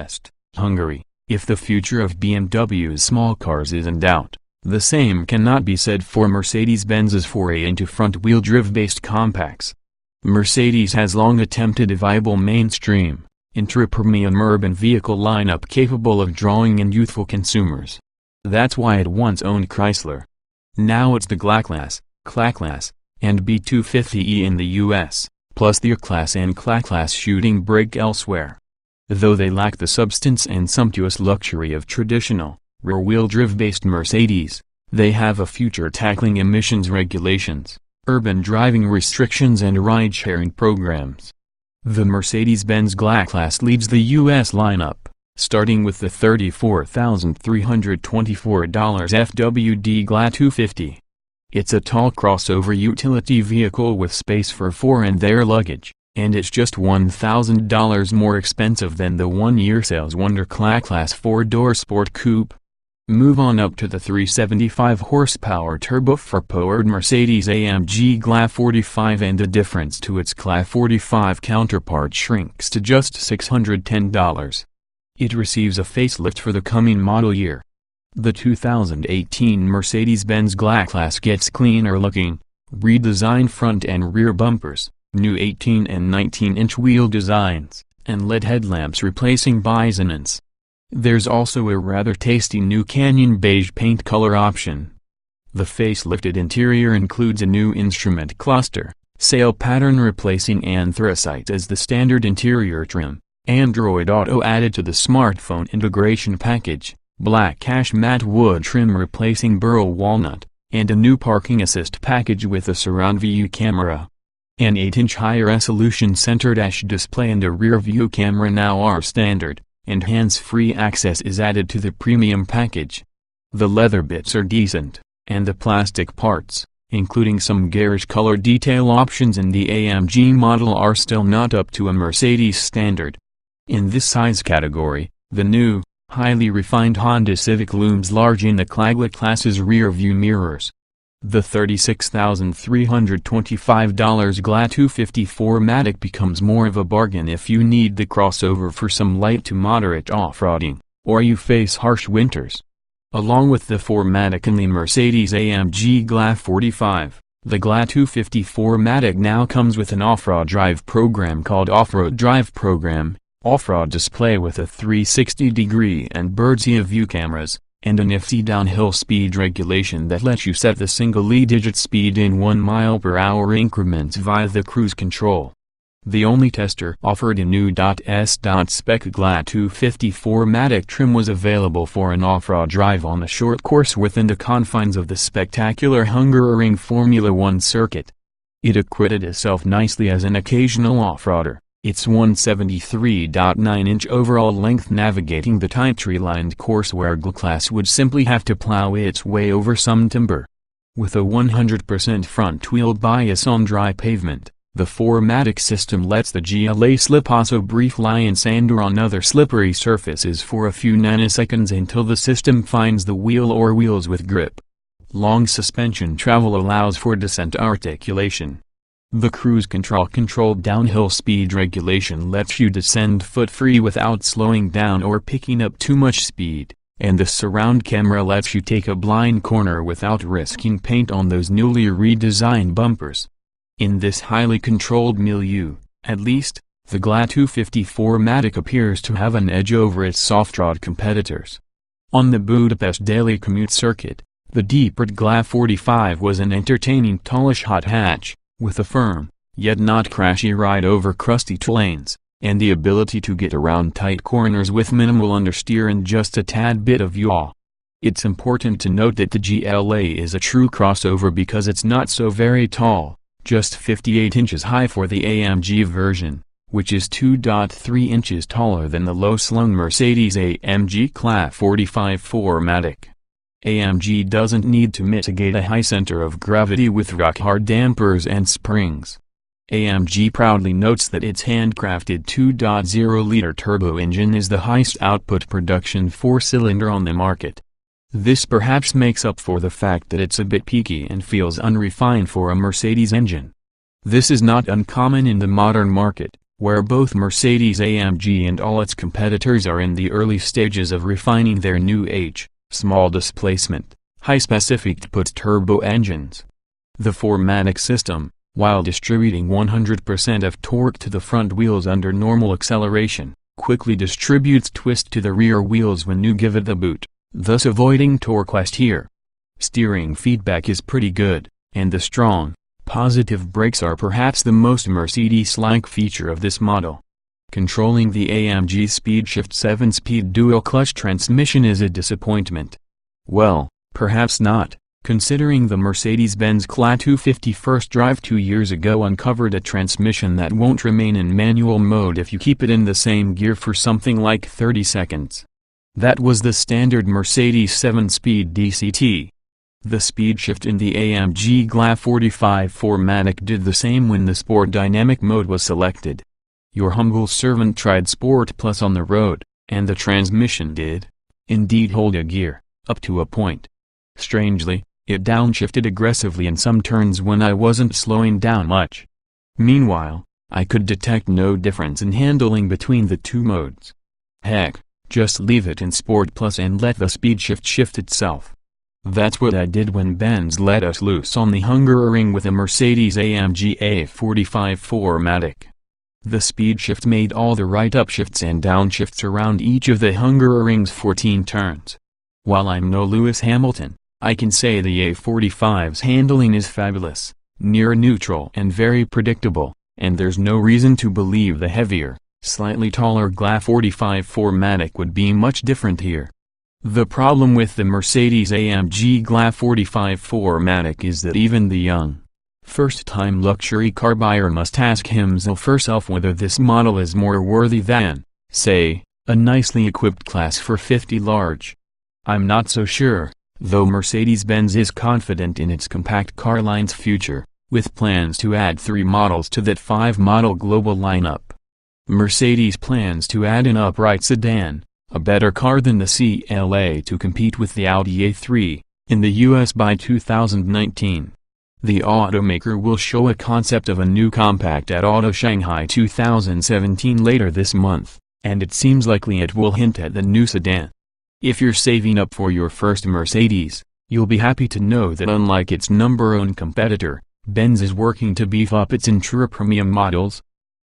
Budapest, Hungary. If the future of BMW's small cars is in doubt, the same cannot be said for Mercedes-Benz's foray into front-wheel drive-based compacts. Mercedes has long attempted a viable mainstream, intra-premium urban vehicle lineup capable of drawing in youthful consumers. That's why it once owned Chrysler. Now it's the GLA-Class, CLA-Class, and B250e in the US, plus the A-Class and CLA-Class shooting break elsewhere. Though they lack the substance and sumptuous luxury of traditional, rear-wheel drive-based Mercedes, they have a future tackling emissions regulations, urban driving restrictions and ride-sharing programs. The Mercedes-Benz GLA-Class leads the US lineup, starting with the $34,324 FWD GLA-250. It's a tall crossover utility vehicle with space for four and their luggage, and it's just $1,000 more expensive than the one-year sales wonder CLA-Class 4-door Sport Coupe. Move on up to the 375 horsepower turbo-powered Mercedes-AMG GLA-45 and the difference to its GLA-45 counterpart shrinks to just $610. It receives a facelift for the coming model year. The 2018 Mercedes-Benz GLA-Class gets cleaner-looking, redesigned front and rear bumpers, new 18 and 19-inch wheel designs, and LED headlamps replacing bisonance. There's also a rather tasty new Canyon beige paint color option. The facelifted interior includes a new instrument cluster, sail pattern replacing anthracite as the standard interior trim, Android Auto added to the smartphone integration package, black ash matte wood trim replacing burl walnut, and a new parking assist package with a surround view camera. An 8-inch high-resolution center dash display and a rear-view camera now are standard, and hands-free access is added to the premium package. The leather bits are decent, and the plastic parts, including some garish color detail options in the AMG model, are still not up to a Mercedes standard. In this size category, the new, highly refined Honda Civic looms large in the GLA-Class's rear-view mirrors. The $36,325 GLA-250 4MATIC becomes more of a bargain if you need the crossover for some light to moderate off-roading, or you face harsh winters. Along with the 4MATIC and the Mercedes-AMG GLA-45, the GLA-250 4MATIC now comes with an off-road drive program called Off-Road Drive Program, off-road display with a 360-degree and bird's-eye view cameras, and a nifty downhill speed regulation that lets you set the single-digit speed in 1 mph increments via the cruise control. The only tester offered a new .S.spec GLA-250 4MATIC trim was available for an off-road drive on a short course within the confines of the spectacular Hungaroring Formula 1 circuit. It acquitted itself nicely as an occasional off-roader, its 173.9-inch overall length navigating the tight tree-lined course where GLA-Class would simply have to plow its way over some timber. With a 100% front-wheel bias on dry pavement, the 4MATIC system lets the GLA slip also brief lie in sand or on other slippery surfaces for a few nanoseconds until the system finds the wheel or wheels with grip. Long suspension travel allows for descent articulation. The cruise controlled downhill speed regulation lets you descend foot-free without slowing down or picking up too much speed, and the surround camera lets you take a blind corner without risking paint on those newly redesigned bumpers. In this highly controlled milieu, at least, the GLA-250 4MATIC appears to have an edge over its soft-rod competitors. On the Budapest daily commute circuit, the deep-red GLA-45 was an entertaining tallish hot hatch, with a firm, yet not crashy ride over crusty lanes, and the ability to get around tight corners with minimal understeer and just a tad bit of yaw. It's important to note that the GLA is a true crossover because it's not so very tall, just 58 inches high for the AMG version, which is 2.3 inches taller than the low-slung Mercedes-AMG GLA-45 4MATIC. AMG doesn't need to mitigate a high center of gravity with rock-hard dampers and springs. AMG proudly notes that its handcrafted 2.0-liter turbo engine is the highest output production four-cylinder on the market. This perhaps makes up for the fact that it's a bit peaky and feels unrefined for a Mercedes engine. This is not uncommon in the modern market, Where both Mercedes-AMG and all its competitors are in the early stages of refining their new small displacement, high-specific output turbo engines. The 4MATIC system, while distributing 100% of torque to the front wheels under normal acceleration, quickly distributes twist to the rear wheels when you give it the boot, thus avoiding torque waste here. Steering feedback is pretty good, and the strong, positive brakes are perhaps the most Mercedes-like feature of this model. Controlling the AMG SpeedShift 7-speed dual-clutch transmission is a disappointment. Well, perhaps not, considering the Mercedes-Benz GLA-250 first drive 2 years ago uncovered a transmission that won't remain in manual mode if you keep it in the same gear for something like 30 seconds. That was the standard Mercedes 7-speed DCT. The speed shift in the AMG GLA-45 4MATIC did the same when the Sport Dynamic mode was selected. Your humble servant tried Sport Plus on the road, and the transmission did, indeed, hold a gear, up to a point. Strangely, it downshifted aggressively in some turns when I wasn't slowing down much. Meanwhile, I could detect no difference in handling between the two modes. Heck, just leave it in Sport Plus and let the speed shift itself. That's what I did when Benz let us loose on the Hungaroring with a Mercedes-AMG A45 4MATIC. The speed shift made all the right upshifts and downshifts around each of the Hungaroring's 14 turns. While I'm no Lewis Hamilton, I can say the A45's handling is fabulous, near neutral and very predictable, and there's no reason to believe the heavier, slightly taller GLA-45 4MATIC would be much different here. The problem with the Mercedes-AMG GLA-45 4MATIC is that even the young, first-time luxury car buyer must ask himself whether this model is more worthy than, say, a nicely equipped Class 450 large. I'm not so sure, though Mercedes-Benz is confident in its compact car line's future, with plans to add 3 models to that 5-model global lineup. Mercedes plans to add an upright sedan, a better car than the CLA to compete with the Audi A3, in the US by 2019. The automaker will show a concept of a new compact at Auto Shanghai 2017 later this month, and it seems likely it will hint at the new sedan. If you're saving up for your first Mercedes, you'll be happy to know that unlike its number-one competitor, Benz is working to beef up its intra-premium models.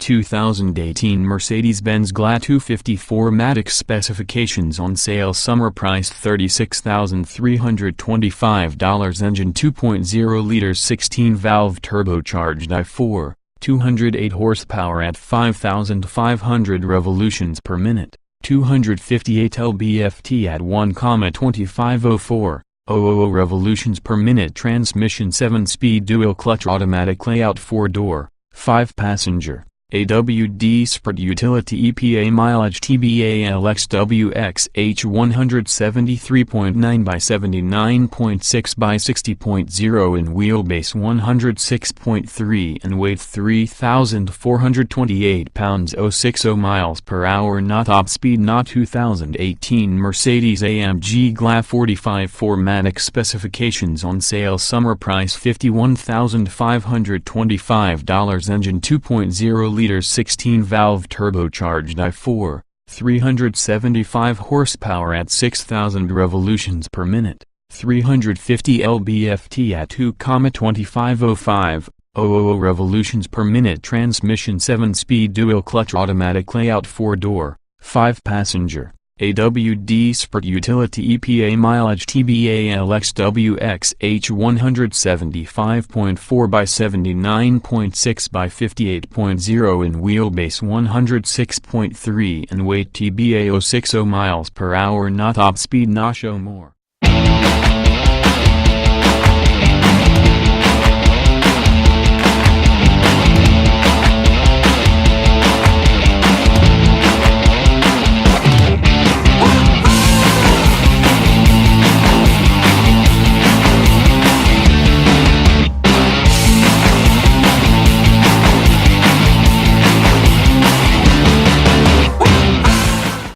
2018 Mercedes-Benz GLA-250 4MATIC specifications on sale. Summer price $36,325. Engine 2.0 liters 16-valve turbocharged i4, 208 horsepower at 5,500 revolutions per minute, 258 lb-ft at 1,2504, 000 revolutions per minute. Transmission 7-speed dual-clutch automatic layout 4-door, 5-passenger. AWD Sport Utility EPA mileage TBA LXWX H173.9 by 79.6 by 60.0 in wheelbase 106.3 and weight 3,428 pounds. 060 miles per hour. Not top speed. Not 2018 Mercedes-AMG GLA-45 4MATIC specifications on sale. Summer price $51,525. Engine 2.0 liters 16-valve turbocharged i4, 375 horsepower at 6,000 revolutions per minute, 350 lb-ft at 2,2505, 000 revolutions per minute. Transmission 7-speed dual-clutch automatic layout 4-door, 5-passenger. AWD Sport Utility EPA mileage TBA LXWX H175.4 by 79.6 by 58.0 in wheelbase 106.3 and weight TBA 060 miles per hour. Not top speed. Not show more.